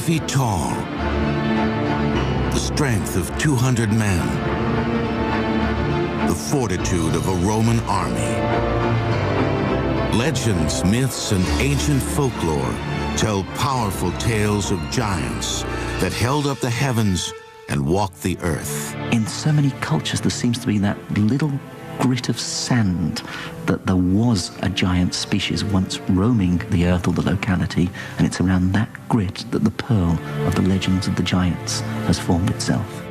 feet tall, the strength of 200 men, the fortitude of a Roman army. Legends, myths, and ancient folklore tell powerful tales of giants that held up the heavens and walked the earth. In so many cultures, there seems to be that little grit of sand that there was a giant species once roaming the earth or the locality, and it's around that grit that the pearl of the legends of the giants has formed itself.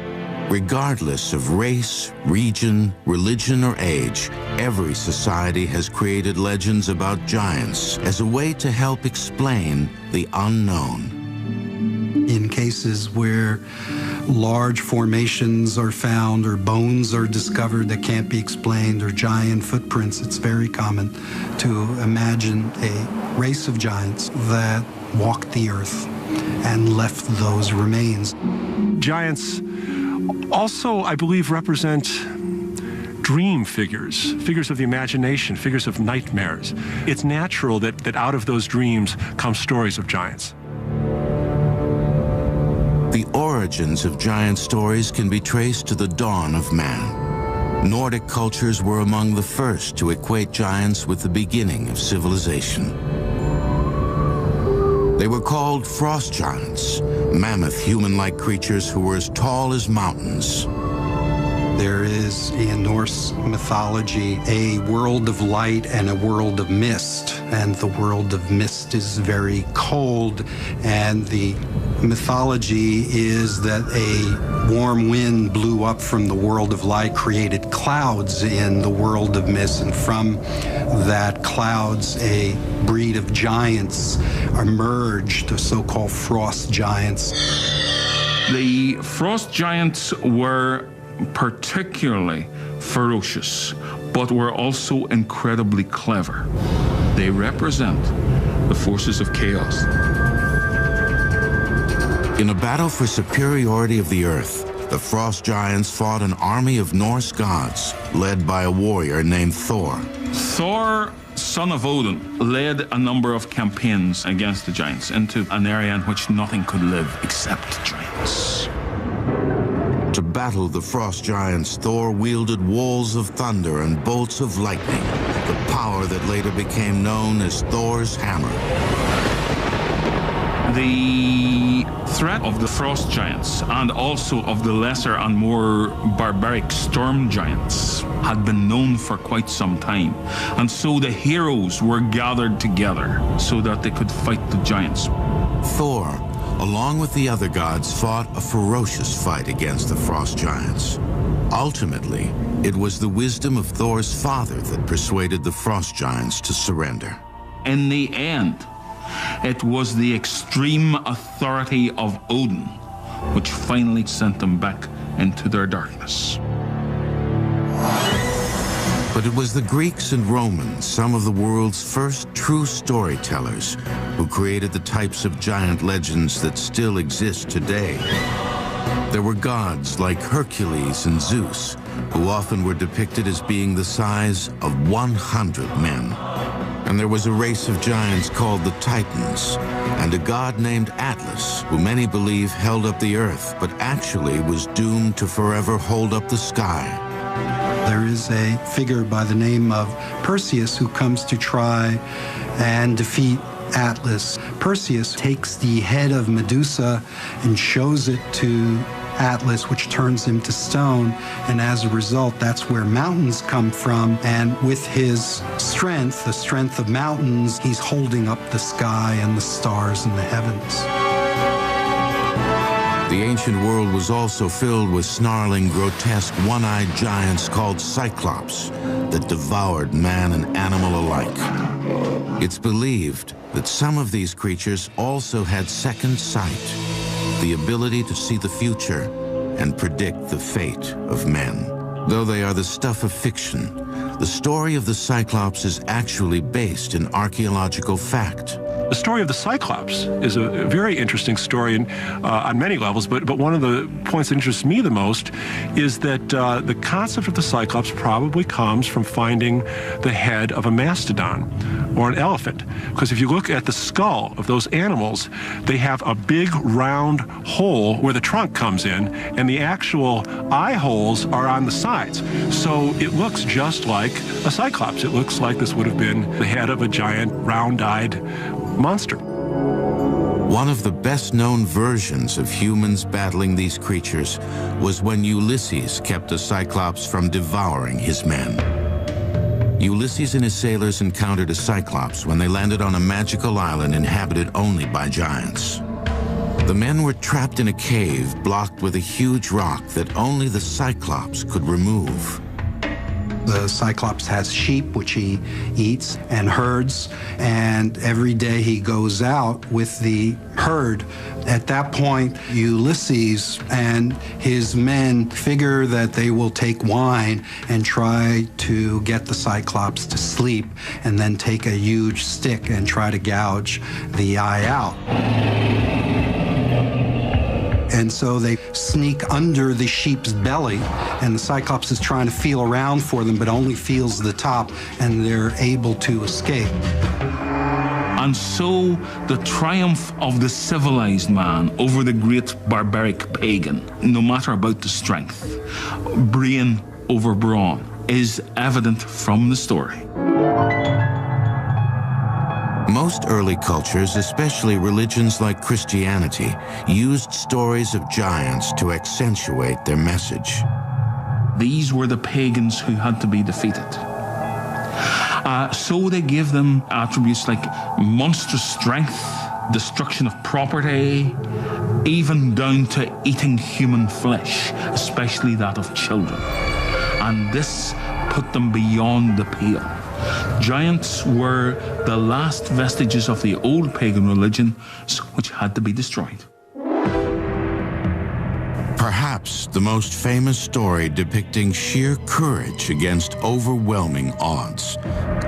Regardless of race, region, religion, or age, every society has created legends about giants as a way to help explain the unknown. In cases where large formations are found or bones are discovered that can't be explained or giant footprints, it's very common to imagine a race of giants that walked the earth and left those remains. Giants also, I believe, represent dream figures, figures of the imagination, figures of nightmares. It's natural that out of those dreams come stories of giants. The origins of giant stories can be traced to the dawn of man. Nordic cultures were among the first to equate giants with the beginning of civilization. They were called frost giants, mammoth human-like creatures who were as tall as mountains. There is, in Norse mythology, a world of light and a world of mist. And the world of mist is very cold, and the mythology is that a warm wind blew up from the world of light, created clouds in the world of mist, and from that clouds, a breed of giants emerged, the so-called frost giants. The frost giants were particularly ferocious, but were also incredibly clever. They represent the forces of chaos. In a battle for superiority of the earth, the frost giants fought an army of Norse gods led by a warrior named Thor. Thor, son of Odin, led a number of campaigns against the giants into an area in which nothing could live except giants. To battle the frost giants, Thor wielded walls of thunder and bolts of lightning, the power that later became known as Thor's hammer. The threat of the frost giants and also of the lesser and more barbaric storm giants had been known for quite some time. And so the heroes were gathered together so that they could fight the giants. Thor, along with the other gods, fought a ferocious fight against the frost giants. Ultimately, it was the wisdom of Thor's father that persuaded the frost giants to surrender. In the end, it was the extreme authority of Odin which finally sent them back into their darkness. But it was the Greeks and Romans, some of the world's first true storytellers, who created the types of giant legends that still exist today. There were gods like Hercules and Zeus, who often were depicted as being the size of 100 men. And there was a race of giants called the Titans, and a god named Atlas, who many believe held up the earth, but actually was doomed to forever hold up the sky. There is a figure by the name of Perseus who comes to try and defeat Atlas. Perseus takes the head of Medusa and shows it to Atlas, which turns him to stone, and as a result, that's where mountains come from. And with his strength, the strength of mountains, he's holding up the sky and the stars in the heavens. The ancient world was also filled with snarling, grotesque, one-eyed giants called Cyclops that devoured man and animal alike. It's believed that some of these creatures also had second sight, the ability to see the future and predict the fate of men. Though they are the stuff of fiction, the story of the Cyclops is actually based in archaeological fact. The story of the Cyclops is a very interesting story on many levels, but one of the points that interests me the most is that the concept of the Cyclops probably comes from finding the head of a mastodon or an elephant. Because if you look at the skull of those animals, they have a big round hole where the trunk comes in, and the actual eye holes are on the sides. So it looks just like a Cyclops. It looks like this would have been the head of a giant round-eyed monster. One of the best-known versions of humans battling these creatures was when Ulysses kept a Cyclops from devouring his men. Ulysses and his sailors encountered a Cyclops when they landed on a magical island inhabited only by giants. The men were trapped in a cave blocked with a huge rock that only the Cyclops could remove. The Cyclops has sheep, which he eats, and herds, and every day he goes out with the herd. At that point, Ulysses and his men figure that they will take wine and try to get the Cyclops to sleep, and then take a huge stick and try to gouge the eye out. And so they sneak under the sheep's belly, and the Cyclops is trying to feel around for them, but only feels the top, and they're able to escape. And so the triumph of the civilized man over the great barbaric pagan, no matter about the strength, brain over brawn, is evident from the story. Most early cultures, especially religions like Christianity, used stories of giants to accentuate their message. These were the pagans who had to be defeated. So they gave them attributes like monstrous strength, destruction of property, even down to eating human flesh, especially that of children. And this put them beyond the pale. Giants were the last vestiges of the old pagan religion, which had to be destroyed. Perhaps the most famous story depicting sheer courage against overwhelming odds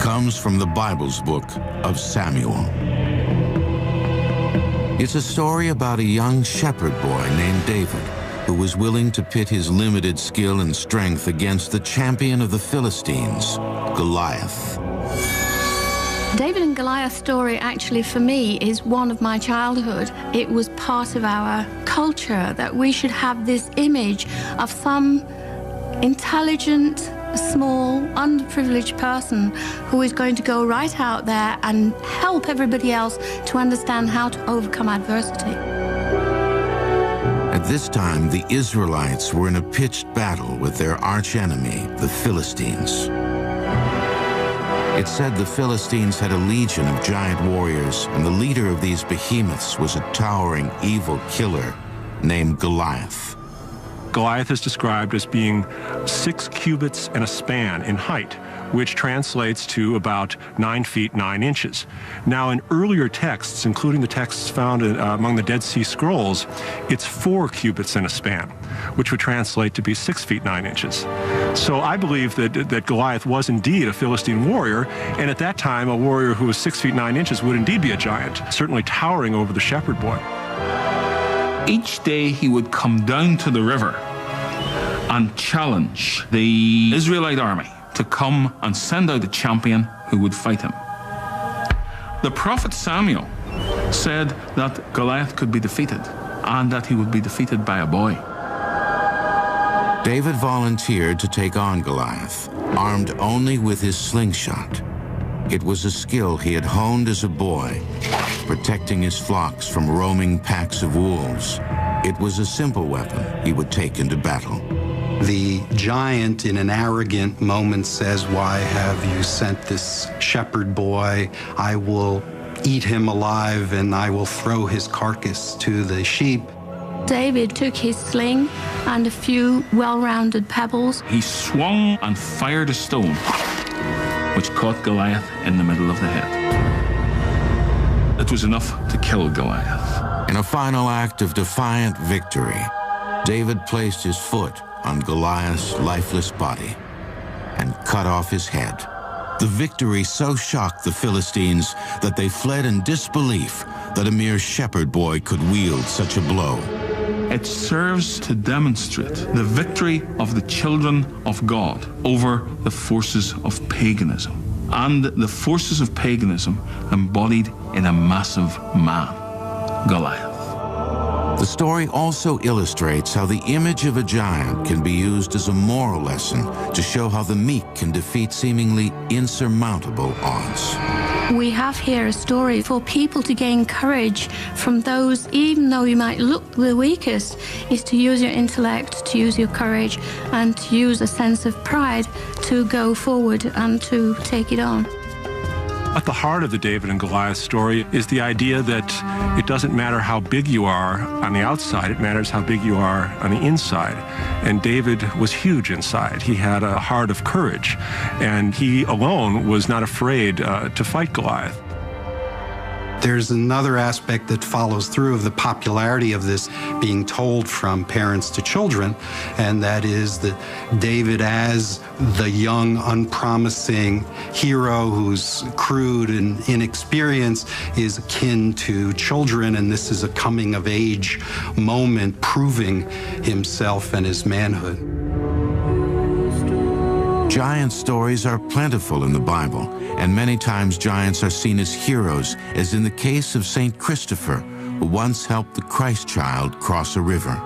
comes from the Bible's book of Samuel. It's a story about a young shepherd boy named David who was willing to pit his limited skill and strength against the champion of the Philistines, Goliath. David and Goliath story actually for me is one of my childhood. It was part of our culture that we should have this image of some intelligent, small, underprivileged person who is going to go right out there and help everybody else to understand how to overcome adversity. At this time, the Israelites were in a pitched battle with their archenemy, the Philistines. It said the Philistines had a legion of giant warriors, and the leader of these behemoths was a towering, evil killer named Goliath. Goliath is described as being 6 cubits and a span in height, which translates to about 9 feet 9 inches. Now, in earlier texts, including the texts found among the Dead Sea Scrolls, it's 4 cubits and a span, which would translate to be 6 feet 9 inches. So I believe that Goliath was indeed a Philistine warrior, and at that time, a warrior who was 6 feet 9 inches would indeed be a giant, certainly towering over the shepherd boy. Each day he would come down to the river and challenge the Israelite army to come and send out a champion who would fight him. The prophet Samuel said that Goliath could be defeated and that he would be defeated by a boy. David volunteered to take on Goliath, armed only with his slingshot. It was a skill he had honed as a boy, protecting his flocks from roaming packs of wolves. It was a simple weapon he would take into battle. The giant, in an arrogant moment, says, "Why have you sent this shepherd boy? I will eat him alive, and I will throw his carcass to the sheep." David took his sling and a few well-rounded pebbles. He swung and fired a stone, which caught Goliath in the middle of the head. It was enough to kill Goliath. In a final act of defiant victory, David placed his foot on Goliath's lifeless body and cut off his head The victory so shocked the Philistines that they fled in disbelief that a mere shepherd boy could wield such a blow. It serves to demonstrate the victory of the children of God over the forces of paganism, and the forces of paganism embodied in a massive man, Goliath. The story also illustrates how the image of a giant can be used as a moral lesson to show how the meek can defeat seemingly insurmountable odds. We have here a story for people to gain courage from those, even though you might look the weakest, is to use your intellect, to use your courage, and to use a sense of pride to go forward and to take it on. At the heart of the David and Goliath story is the idea that it doesn't matter how big you are on the outside, it matters how big you are on the inside. And David was huge inside. He had a heart of courage, and he alone was not afraid to fight Goliath. There's another aspect that follows through of the popularity of this being told from parents to children, and that is that David, as the young, unpromising hero who's crude and inexperienced, is akin to children, and this is a coming-of-age moment proving himself and his manhood. Giant stories are plentiful in the Bible, and many times giants are seen as heroes, as in the case of St. Christopher, who once helped the Christ child cross a river.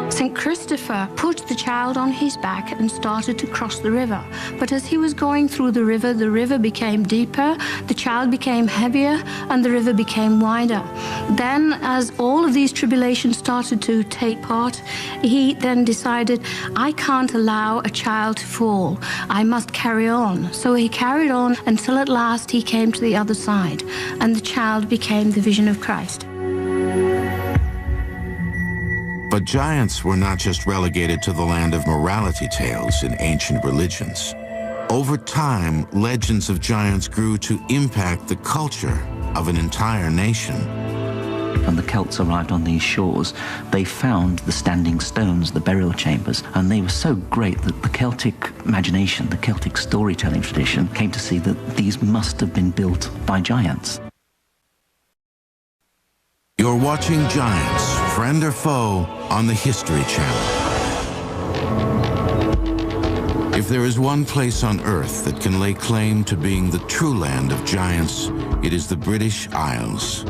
St. Christopher put the child on his back and started to cross the river. But as he was going through the river became deeper, the child became heavier, and the river became wider. Then, as all of these tribulations started to take part, he then decided, I can't allow a child to fall. I must carry on. So he carried on until at last he came to the other side, and the child became the vision of Christ. But giants were not just relegated to the land of morality tales in ancient religions. Over time, legends of giants grew to impact the culture of an entire nation. When the Celts arrived on these shores, they found the standing stones, the burial chambers, and they were so great that the Celtic imagination, the Celtic storytelling tradition, came to see that these must have been built by giants. You're watching Giants, Friend or Foe, on the History Channel. If there is one place on Earth that can lay claim to being the true land of giants, it is the British Isles.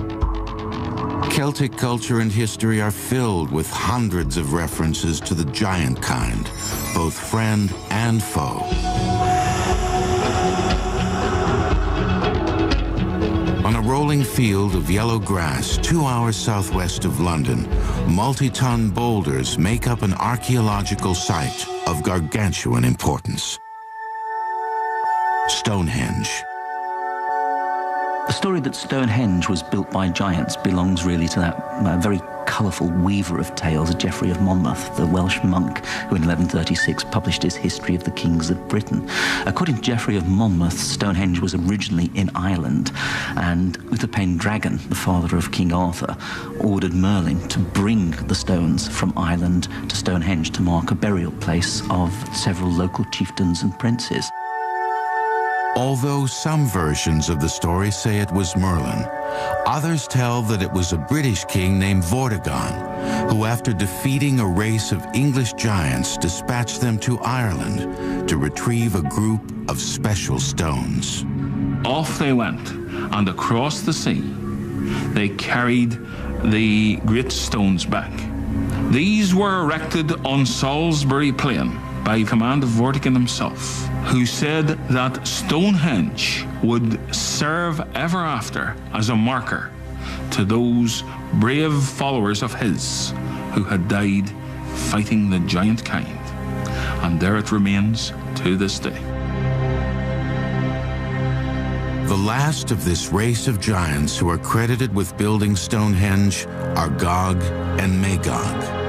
Celtic culture and history are filled with hundreds of references to the giant kind, both friend and foe. On a rolling field of yellow grass 2 hours southwest of London, multi-ton boulders make up an archaeological site of gargantuan importance. Stonehenge. The story that Stonehenge was built by giants belongs really to that very colourful weaver of tales, Geoffrey of Monmouth, the Welsh monk who in 1136 published his History of the Kings of Britain. According to Geoffrey of Monmouth, Stonehenge was originally in Ireland, and Uther Pendragon, the father of King Arthur, ordered Merlin to bring the stones from Ireland to Stonehenge to mark a burial place of several local chieftains and princes. Although some versions of the story say it was Merlin, others tell that it was a British king named Vortigern, who after defeating a race of English giants dispatched them to Ireland to retrieve a group of special stones. Off they went, and across the sea, they carried the great stones back. These were erected on Salisbury Plain by command of Vortigern himself, who said that Stonehenge would serve ever after as a marker to those brave followers of his who had died fighting the giant kind. And there it remains to this day. The last of this race of giants who are credited with building Stonehenge are Gog and Magog.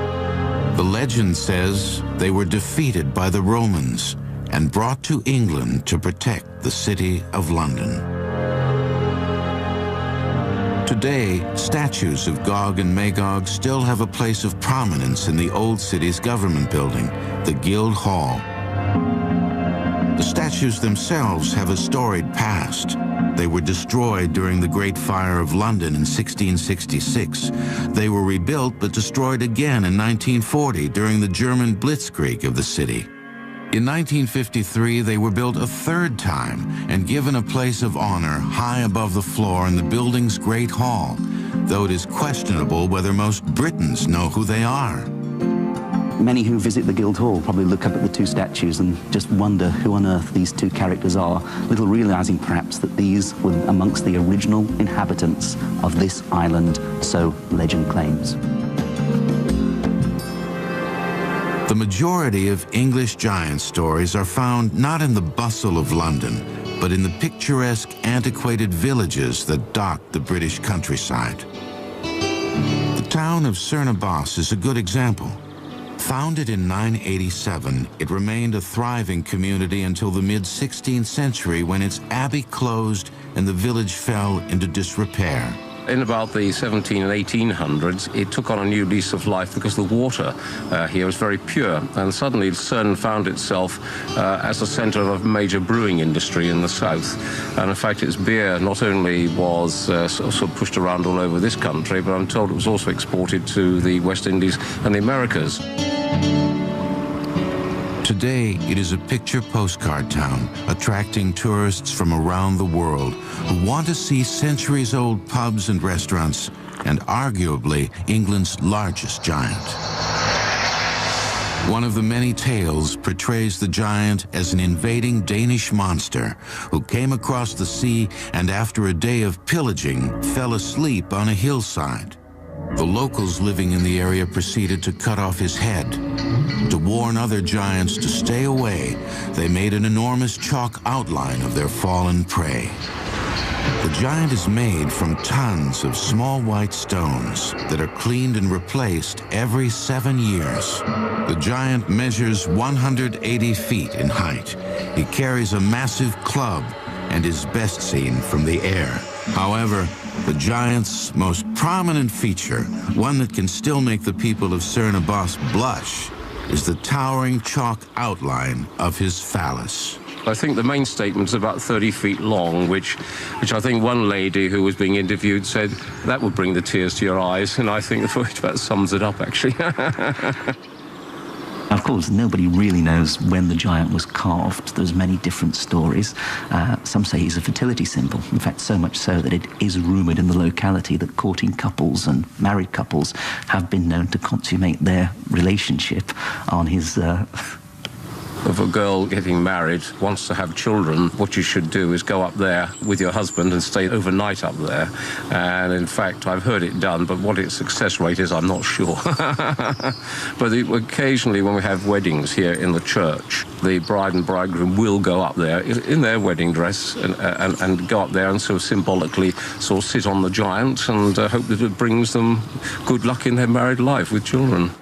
The legend says they were defeated by the Romans and brought to England to protect the city of London. Today, statues of Gog and Magog still have a place of prominence in the old city's government building, the Guildhall. The statue statues themselves have a storied past. They were destroyed during the Great Fire of London in 1666. They were rebuilt but destroyed again in 1940 during the German blitzkrieg of the city. In 1953, they were built a third time and given a place of honor high above the floor in the building's Great Hall, though it is questionable whether most Britons know who they are. Many who visit the Guildhall probably look up at the two statues and just wonder who on earth these two characters are, little realizing perhaps that these were amongst the original inhabitants of this island, so legend claims. The majority of English giant stories are found not in the bustle of London, but in the picturesque, antiquated villages that dot the British countryside. The town of Cernobos is a good example. Founded in 987, it remained a thriving community until the mid-16th century when its abbey closed and the village fell into disrepair. In about the 17 and 1800s, it took on a new lease of life because the water here was very pure. And suddenly Cern found itself as a center of a major brewing industry in the south. And in fact, its beer not only was sort of pushed around all over this country, but I'm told it was also exported to the West Indies and the Americas. Today, it is a picture postcard town, attracting tourists from around the world who want to see centuries-old pubs and restaurants, and arguably England's largest giant. One of the many tales portrays the giant as an invading Danish monster who came across the sea and after a day of pillaging, fell asleep on a hillside. The locals living in the area proceeded to cut off his head. To warn other giants to stay away, they made an enormous chalk outline of their fallen prey. The giant is made from tons of small white stones that are cleaned and replaced every 7 years. The giant measures 180 feet in height. He carries a massive club and is best seen from the air. However, the giant's most prominent feature, one that can still make the people of Cernobos blush, is the towering chalk outline of his phallus. I think the main statement is about 30 feet long, which I think one lady who was being interviewed said, that would bring the tears to your eyes, and I think that sums it up, actually. Of course, nobody really knows when the giant was carved. There's many different stories. Some say he's a fertility symbol. In fact, so much so that it is rumoured in the locality that courting couples and married couples have been known to consummate their relationship on his... If a girl getting married wants to have children, what you should do is go up there with your husband and stay overnight up there. And in fact, I've heard it done, but what its success rate is, I'm not sure. But occasionally when we have weddings here in the church, the bride and bridegroom will go up there in their wedding dress and go up there and so symbolically sort of sit on the giant and hope that it brings them good luck in their married life with children.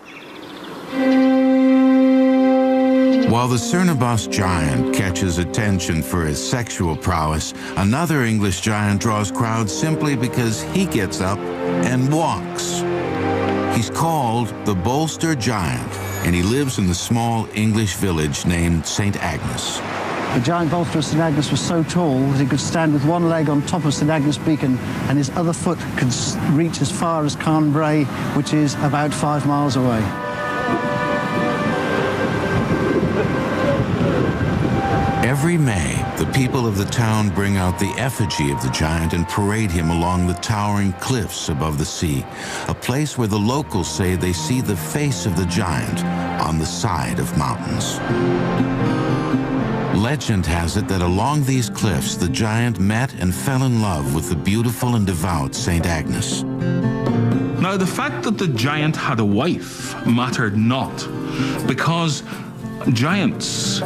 While the Cernobos giant catches attention for his sexual prowess, another English giant draws crowds simply because he gets up and walks. He's called the Bolster Giant, and he lives in the small English village named St. Agnes. The giant Bolster of St. Agnes was so tall that he could stand with one leg on top of St. Agnes Beacon and his other foot could reach as far as Carn Bray, which is about 5 miles away. Every May, the people of the town bring out the effigy of the giant and parade him along the towering cliffs above the sea, a place where the locals say they see the face of the giant on the side of mountains. Legend has it that along these cliffs, the giant met and fell in love with the beautiful and devout St. Agnes. Now, the fact that the giant had a wife mattered not, because giants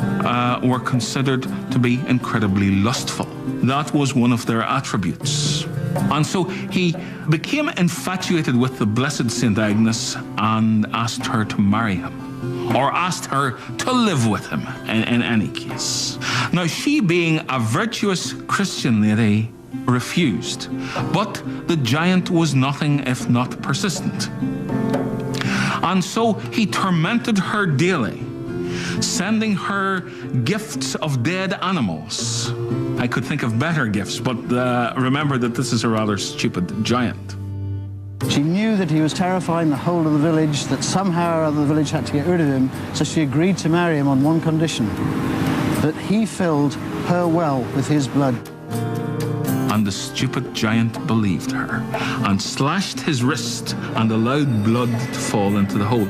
were considered to be incredibly lustful. That was one of their attributes. And so he became infatuated with the blessed St. Agnes and asked her to marry him, or asked her to live with him in any case. Now, she, being a virtuous Christian lady, refused, but the giant was nothing if not persistent. And so he tormented her daily, sending her gifts of dead animals. I could think of better gifts, but remember that this is a rather stupid giant. She knew that he was terrifying the whole of the village, that somehow or other the village had to get rid of him, so she agreed to marry him on one condition, that he filled her well with his blood. And the stupid giant believed her, and slashed his wrist and allowed blood to fall into the hole.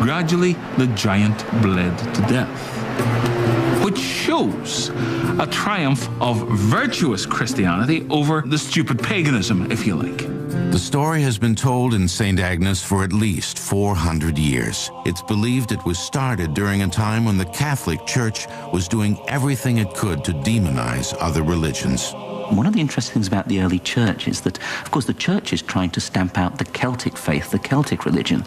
Gradually, the giant bled to death, which shows a triumph of virtuous Christianity over the stupid paganism, if you like. The story has been told in St. Agnes for at least 400 years. It's believed it was started during a time when the Catholic Church was doing everything it could to demonize other religions. One of the interesting things about the early church is that, of course, the church is trying to stamp out the Celtic faith, the Celtic religion.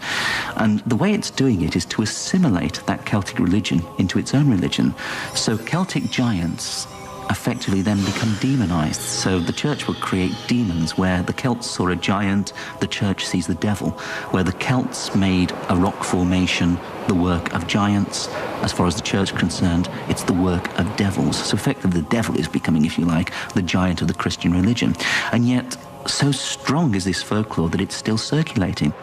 And the way it's doing it is to assimilate that Celtic religion into its own religion. So Celtic giants effectively then become demonized. So the church would create demons. Where the Celts saw a giant, the church sees the devil. Where the Celts made a rock formation the work of giants, as far as the church is concerned, it's the work of devils. So effectively the devil is becoming, if you like, the giant of the Christian religion. And yet, so strong is this folklore that it's still circulating.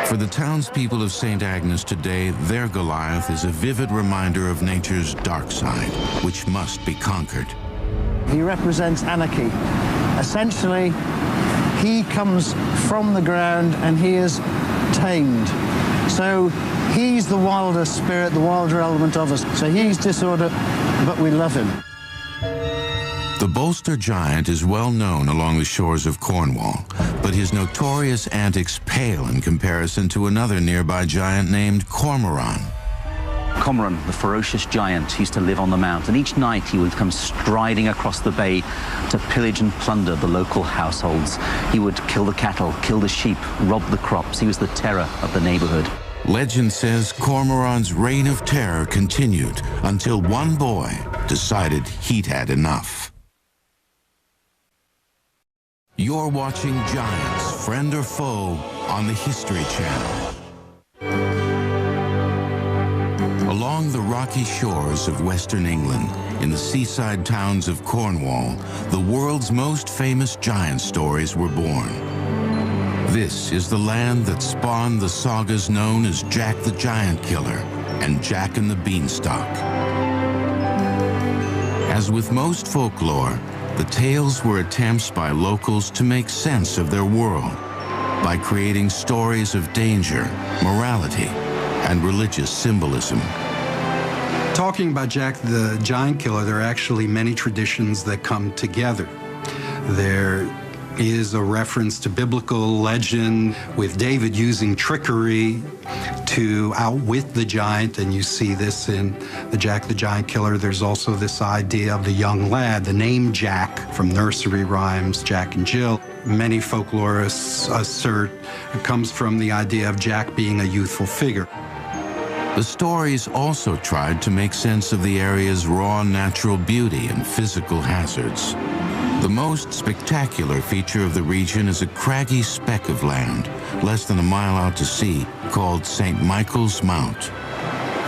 For the townspeople of St. Agnes today, their Goliath is a vivid reminder of nature's dark side, which must be conquered. He represents anarchy. Essentially, he comes from the ground and he is tamed. So he's the wilder spirit, the wilder element of us. So he's disorder, but we love him. The Bolster giant is well known along the shores of Cornwall, but his notorious antics pale in comparison to another nearby giant named Cormoran. Cormoran, the ferocious giant, used to live on the mount, and each night he would come striding across the bay to pillage and plunder the local households. He would kill the cattle, kill the sheep, rob the crops. He was the terror of the neighborhood. Legend says Cormoran's reign of terror continued until one boy decided he'd had enough. You're watching Giants, Friend or Foe, on the History Channel. Along the rocky shores of Western England, in the seaside towns of Cornwall, the world's most famous giant stories were born. This is the land that spawned the sagas known as Jack the Giant Killer and Jack and the Beanstalk. As with most folklore, the tales were attempts by locals to make sense of their world by creating stories of danger, morality, and religious symbolism. Talking about Jack the Giant Killer, there are actually many traditions that come together. There is a reference to biblical legend with David using trickery to outwit the giant, and you see this in the Jack the Giant Killer. There's also this idea of the young lad, the name Jack from nursery rhymes, Jack and Jill. Many folklorists assert it comes from the idea of Jack being a youthful figure. The stories also tried to make sense of the area's raw natural beauty and physical hazards. The most spectacular feature of the region is a craggy speck of land, less than a mile out to sea, called St. Michael's Mount.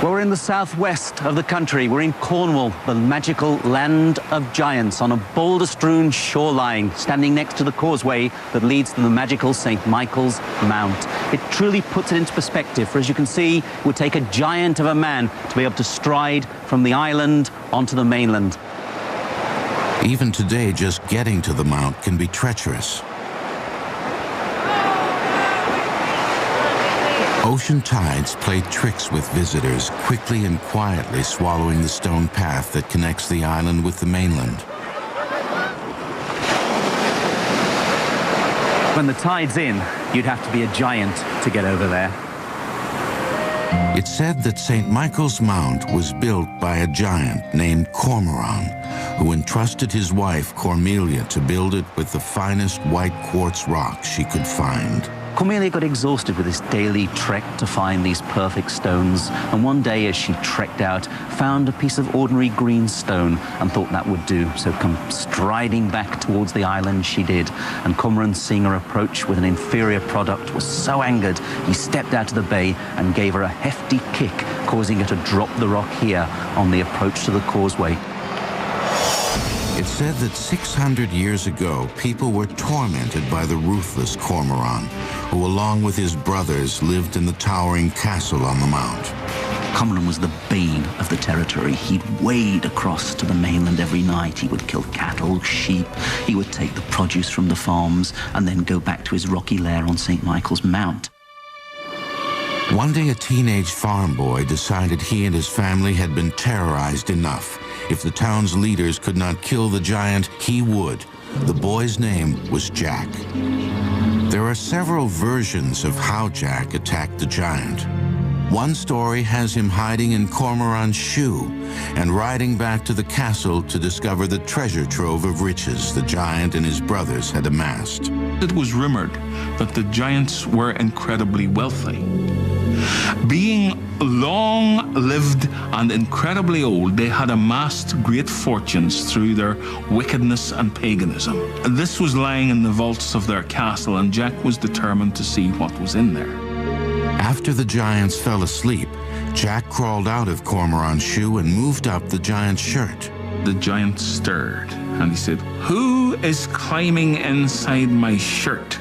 Well, we're in the southwest of the country. We're in Cornwall, the magical land of giants, on a boulder-strewn shoreline, standing next to the causeway that leads to the magical St. Michael's Mount. It truly puts it into perspective, for as you can see, it would take a giant of a man to be able to stride from the island onto the mainland. Even today, just getting to the mount can be treacherous. Ocean tides play tricks with visitors, quickly and quietly swallowing the stone path that connects the island with the mainland. When the tide's in, you'd have to be a giant to get over there. It's said that St. Michael's Mount was built by a giant named Cormoran, who entrusted his wife Cormelia to build it with the finest white quartz rock she could find. Cormelia got exhausted with this daily trek to find these perfect stones, and one day as she trekked out, found a piece of ordinary green stone and thought that would do. So come striding back towards the island she did, and Cormoran, seeing her approach with an inferior product, was so angered he stepped out of the bay and gave her a hefty kick, causing her to drop the rock here on the approach to the causeway. It's said that 600 years ago, people were tormented by the ruthless Cormoran, who, along with his brothers, lived in the towering castle on the mount. Cormoran was the bane of the territory. He'd wade across to the mainland every night. He would kill cattle, sheep. He would take the produce from the farms and then go back to his rocky lair on St. Michael's Mount. One day, a teenage farm boy decided he and his family had been terrorized enough. If the town's leaders could not kill the giant, he would. The boy's name was Jack. There are several versions of how Jack attacked the giant. One story has him hiding in Cormoran's shoe and riding back to the castle to discover the treasure trove of riches the giant and his brothers had amassed. It was rumored that the giants were incredibly wealthy. Being long-lived and incredibly old, they had amassed great fortunes through their wickedness and paganism. This was lying in the vaults of their castle, and Jack was determined to see what was in there. After the giants fell asleep, Jack crawled out of Cormoran's shoe and moved up the giant's shirt. The giant stirred, and he said, "Who is climbing inside my shirt?"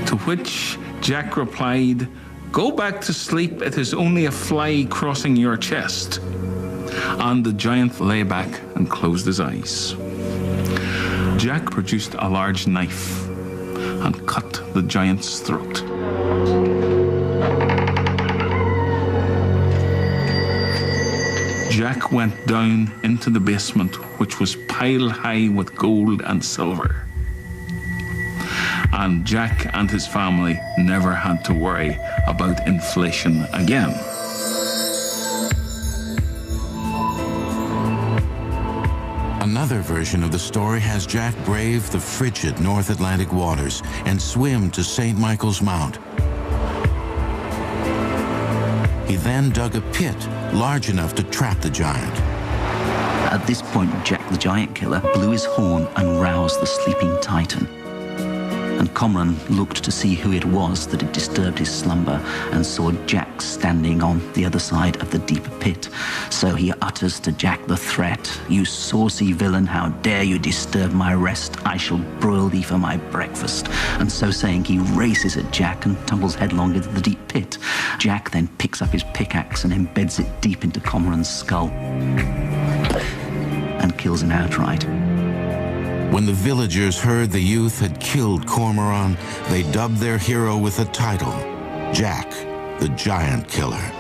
To which Jack replied, "Go back to sleep, it is only a fly crossing your chest." And the giant lay back and closed his eyes. Jack produced a large knife and cut the giant's throat. Jack went down into the basement, which was piled high with gold and silver. And Jack and his family never had to worry about inflation again. Another version of the story has Jack brave the frigid North Atlantic waters and swim to St. Michael's Mount. He then dug a pit large enough to trap the giant. At this point, Jack the Giant Killer blew his horn and roused the sleeping Titan. And Cormoran looked to see who it was that had disturbed his slumber and saw Jack standing on the other side of the deep pit. So he utters to Jack the threat, "You saucy villain, how dare you disturb my rest? I shall broil thee for my breakfast." And so saying, he races at Jack and tumbles headlong into the deep pit. Jack then picks up his pickaxe and embeds it deep into Cormoran's skull and kills him outright. When the villagers heard the youth had killed Cormoran, they dubbed their hero with a title, Jack the Giant Killer.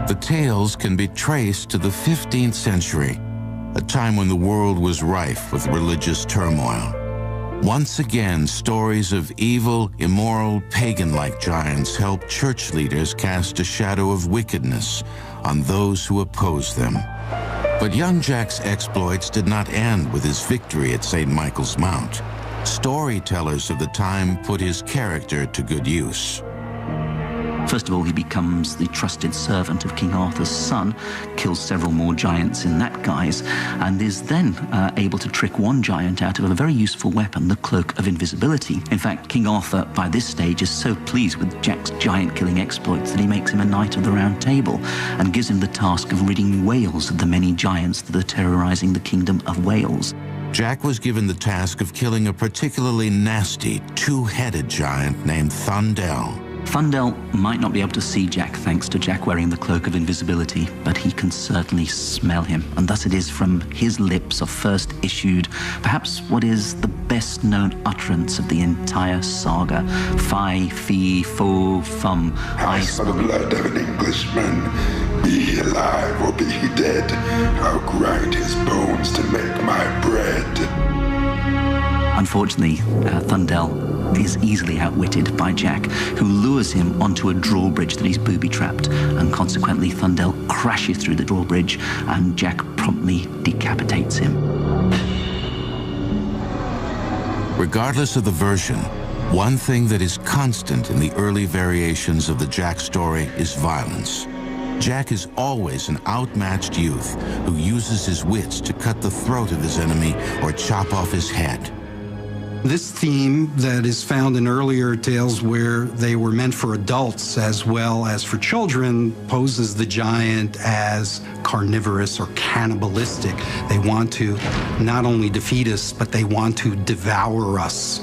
The tales can be traced to the 15th century, a time when the world was rife with religious turmoil. Once again, stories of evil, immoral, pagan-like giants helped church leaders cast a shadow of wickedness on those who opposed them. But young Jack's exploits did not end with his victory at St. Michael's Mount. Storytellers of the time put his character to good use. First of all, he becomes the trusted servant of King Arthur's son, kills several more giants in that guise, and is then able to trick one giant out of a very useful weapon, the Cloak of Invisibility. In fact, King Arthur, by this stage, is so pleased with Jack's giant-killing exploits that he makes him a Knight of the Round Table and gives him the task of ridding Wales of the many giants that are terrorizing the Kingdom of Wales. Jack was given the task of killing a particularly nasty, two-headed giant named Thundel. Thundel might not be able to see Jack thanks to Jack wearing the Cloak of Invisibility, but he can certainly smell him, and thus it is from his lips are first issued perhaps what is the best-known utterance of the entire saga. Fi, fi, fo, fum. I saw the blood of an Englishman. Be he alive or be he dead, I'll grind his bones to make my bread. Unfortunately, Thundel is easily outwitted by Jack, who lures him onto a drawbridge that he's booby-trapped, and consequently Thundel crashes through the drawbridge and Jack promptly decapitates him. Regardless of the version, one thing that is constant in the early variations of the Jack story is violence. Jack is always an outmatched youth who uses his wits to cut the throat of his enemy or chop off his head. This theme that is found in earlier tales where they were meant for adults as well as for children poses the giant as carnivorous or cannibalistic. They want to not only defeat us, but they want to devour us.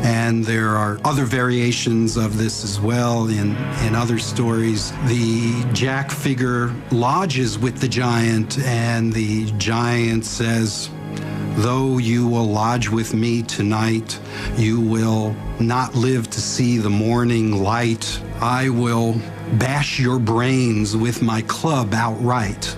And there are other variations of this as well in other stories. The Jack figure lodges with the giant, and the giant says, "Though you will lodge with me tonight, you will not live to see the morning light. I will bash your brains with my club outright."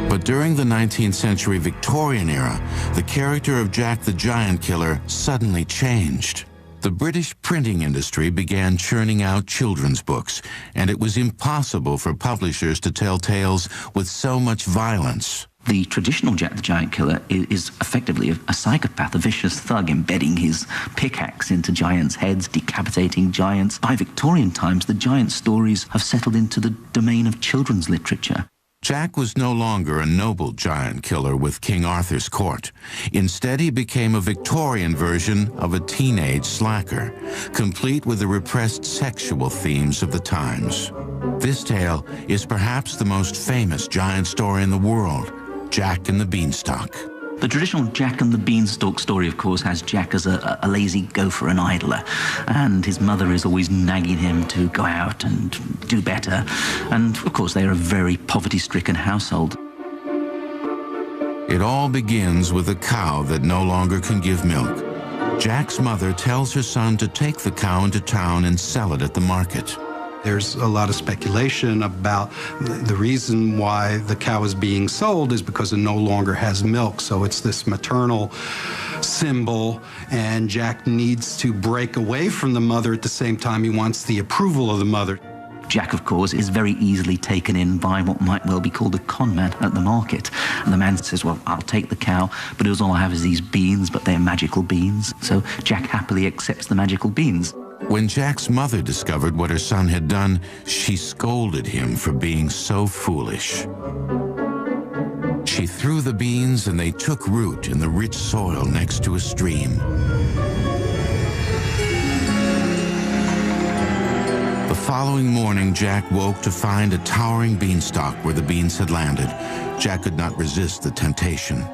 But during the 19th century Victorian era, the character of Jack the Giant Killer suddenly changed. The British printing industry began churning out children's books, and it was impossible for publishers to tell tales with so much violence. The traditional Jack the Giant Killer is effectively a psychopath, a vicious thug, embedding his pickaxe into giants' heads, decapitating giants. By Victorian times, the giant stories have settled into the domain of children's literature. Jack was no longer a noble giant killer with King Arthur's court. Instead, he became a Victorian version of a teenage slacker, complete with the repressed sexual themes of the times. This tale is perhaps the most famous giant story in the world, Jack and the Beanstalk. The traditional Jack and the Beanstalk story, of course, has Jack as a lazy gopher, an idler, and his mother is always nagging him to go out and do better. And, of course, they are a very poverty-stricken household. It all begins with a cow that no longer can give milk. Jack's mother tells her son to take the cow into town and sell it at the market. There's a lot of speculation about the reason why the cow is being sold is because it no longer has milk. So it's this maternal symbol, and Jack needs to break away from the mother. At the same time, he wants the approval of the mother. Jack, of course, is very easily taken in by what might well be called a con man at the market. And the man says, well, I'll take the cow, but all I have is these beans, but they're magical beans. So Jack happily accepts the magical beans. When Jack's mother discovered what her son had done, she scolded him for being so foolish. She threw the beans and they took root in the rich soil next to a stream. The following morning, Jack woke to find a towering beanstalk where the beans had landed. Jack could not resist the temptation.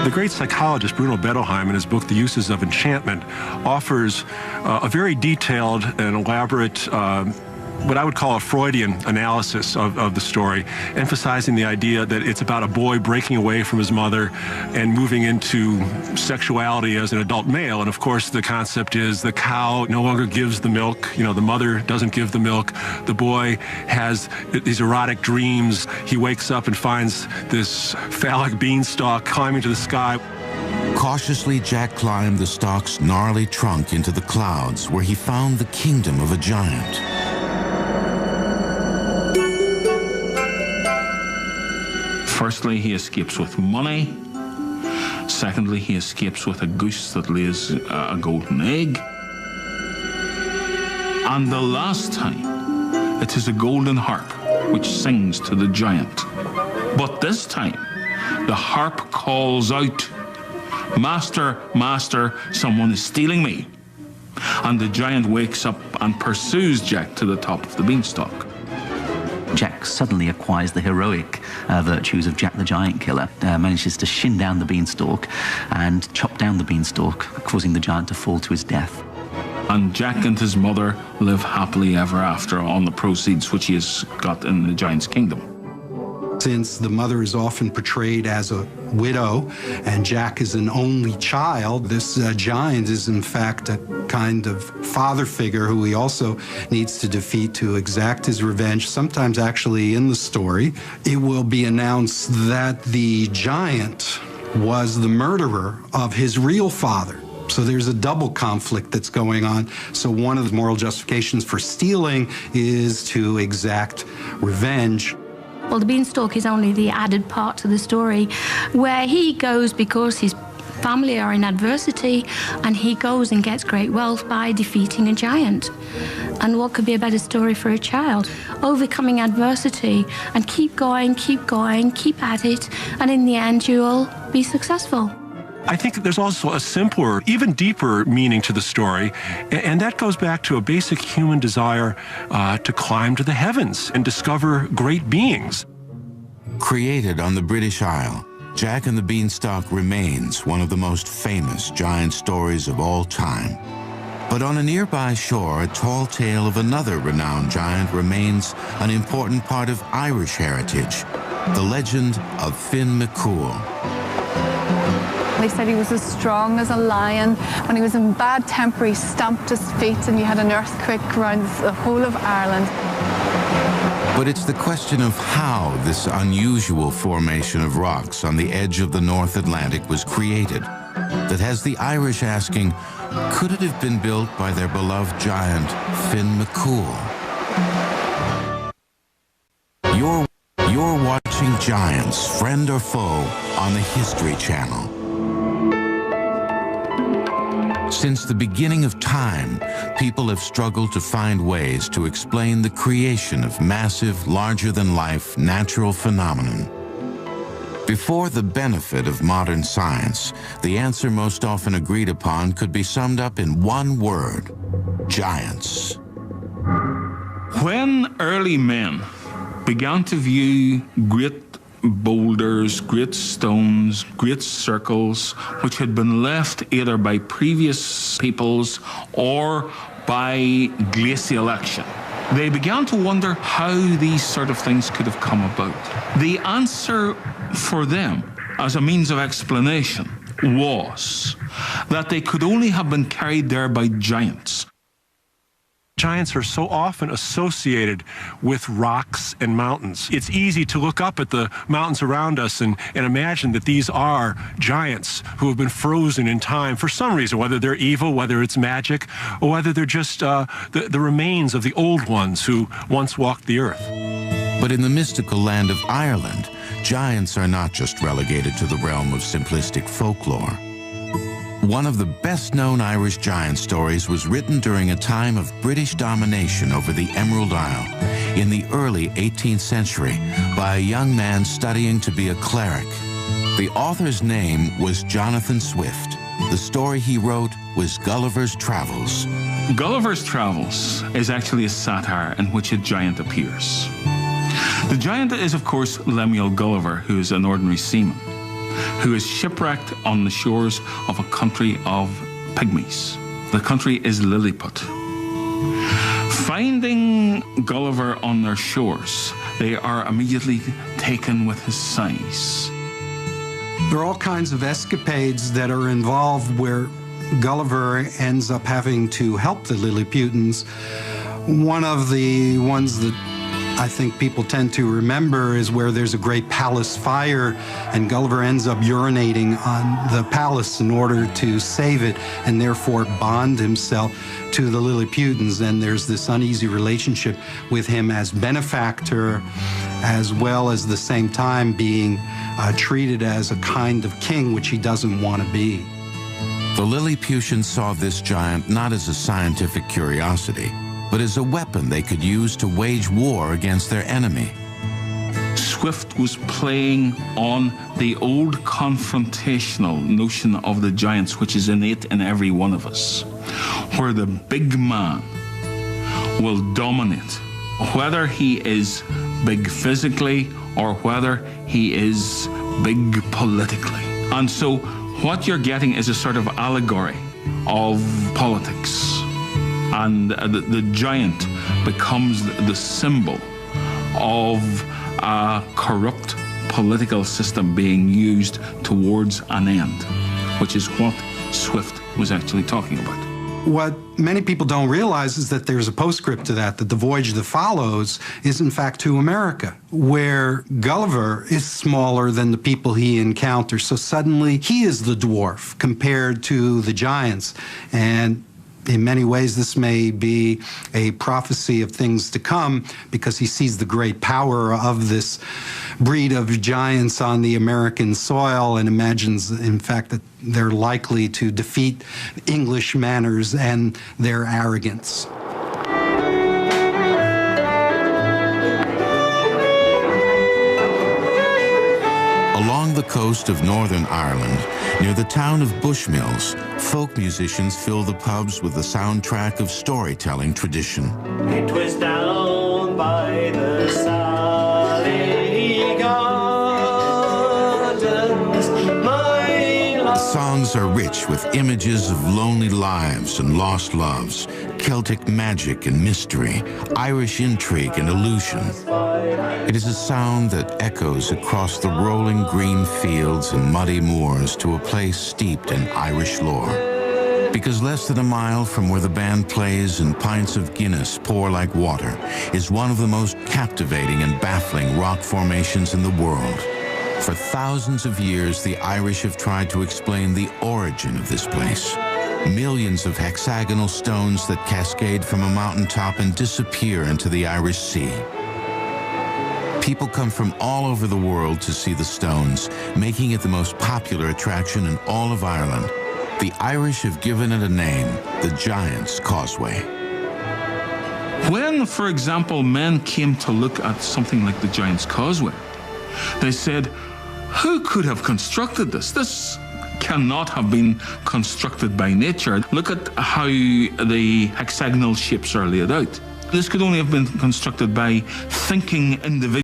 The great psychologist Bruno Bettelheim, in his book The Uses of Enchantment, offers a very detailed and elaborate what I would call a Freudian analysis of the story, emphasizing the idea that it's about a boy breaking away from his mother and moving into sexuality as an adult male. And of course, the concept is the cow no longer gives the milk. You know, the mother doesn't give the milk. The boy has these erotic dreams. He wakes up and finds this phallic beanstalk climbing to the sky. Cautiously, Jack climbed the stalk's gnarly trunk into the clouds, where he found the kingdom of a giant. Firstly, he escapes with money. Secondly, he escapes with a goose that lays a golden egg. And the last time, it is a golden harp which sings to the giant. But this time, the harp calls out, "Master, master, someone is stealing me." And the giant wakes up and pursues Jack to the top of the beanstalk. Jack suddenly acquires the heroic virtues of Jack the Giant Killer, manages to shin down the beanstalk and chop down the beanstalk, causing the giant to fall to his death. And Jack and his mother live happily ever after on the proceeds which he has got in the giant's kingdom. Since the mother is often portrayed as a widow and Jack is an only child, this giant is in fact a kind of father figure who he also needs to defeat to exact his revenge. Sometimes actually in the story, it will be announced that the giant was the murderer of his real father. So there's a double conflict that's going on. So one of the moral justifications for stealing is to exact revenge. Well, the beanstalk is only the added part to the story, where he goes because his family are in adversity, and he goes and gets great wealth by defeating a giant. And what could be a better story for a child? Overcoming adversity and keep going, keep at it, and in the end you'll be successful. I think there's also a simpler, even deeper meaning to the story, and that goes back to a basic human desire to climb to the heavens and discover great beings. Created on the British Isle, Jack and the Beanstalk remains one of the most famous giant stories of all time. But on a nearby shore, a tall tale of another renowned giant remains an important part of Irish heritage, the legend of Finn McCool. They said he was as strong as a lion. When he was in bad temper, he stamped his feet and you had an earthquake around the whole of Ireland. But it's the question of how this unusual formation of rocks on the edge of the North Atlantic was created that has the Irish asking, could it have been built by their beloved giant, Finn McCool? You're watching Giants, Friend or Foe, on the History Channel. Since the beginning of time, people have struggled to find ways to explain the creation of massive, larger-than-life natural phenomenon. Before the benefit of modern science, the answer most often agreed upon could be summed up in one word: giants. When early men began to view great boulders, great stones, great circles, which had been left either by previous peoples or by glacial action, they began to wonder how these sort of things could have come about. The answer for them, as a means of explanation, was that they could only have been carried there by giants. Giants are so often associated with rocks and mountains. It's easy to look up at the mountains around us and imagine that these are giants who have been frozen in time for some reason, whether they're evil, whether it's magic, or whether they're just the remains of the old ones who once walked the earth. But in the mystical land of Ireland, giants are not just relegated to the realm of simplistic folklore. One of the best-known Irish giant stories was written during a time of British domination over the Emerald Isle in the early 18th century by a young man studying to be a cleric. The author's name was Jonathan Swift. The story he wrote was Gulliver's Travels. Gulliver's Travels is actually a satire in which a giant appears. The giant is, of course, Lemuel Gulliver, who is an ordinary seaman, who is shipwrecked on the shores of a country of pygmies. The country is Lilliput. Finding Gulliver on their shores, they are immediately taken with his size. There are all kinds of escapades that are involved where Gulliver ends up having to help the Lilliputans. One of the ones that I think people tend to remember is where there's a great palace fire and Gulliver ends up urinating on the palace in order to save it and therefore bond himself to the Lilliputans. And there's this uneasy relationship with him as benefactor, as well as the same time being treated as a kind of king, which he doesn't want to be. The Lilliputians saw this giant not as a scientific curiosity, but as a weapon they could use to wage war against their enemy. Swift was playing on the old confrontational notion of the giants, which is innate in every one of us, where the big man will dominate, whether he is big physically or whether he is big politically. And so what you're getting is a sort of allegory of politics. And the giant becomes the symbol of a corrupt political system being used towards an end, which is what Swift was actually talking about. What many people don't realize is that there's a postscript to that the voyage that follows is in fact to America, where Gulliver is smaller than the people he encounters. So suddenly he is the dwarf compared to the giants. And in many ways, this may be a prophecy of things to come because he sees the great power of this breed of giants on the American soil and imagines, in fact, that they're likely to defeat English manners and their arrogance. Along the coast of Northern Ireland, near the town of Bushmills, folk musicians fill the pubs with the soundtrack of storytelling tradition. It was down by the Sally Gardens, my love. Songs are rich with images of lonely lives and lost loves, Celtic magic and mystery, Irish intrigue and illusion. It is a sound that echoes across the rolling green fields and muddy moors to a place steeped in Irish lore. Because less than a mile from where the band plays and pints of Guinness pour like water is one of the most captivating and baffling rock formations in the world. For thousands of years, the Irish have tried to explain the origin of this place. Millions of hexagonal stones that cascade from a mountaintop and disappear into the Irish Sea. People come from all over the world to see the stones, making it the most popular attraction in all of Ireland. The Irish have given it a name, the Giant's Causeway. When, for example, men came to look at something like the Giant's Causeway, they said, who could have constructed this? This cannot have been constructed by nature. Look at how the hexagonal shapes are laid out. This could only have been constructed by thinking individuals.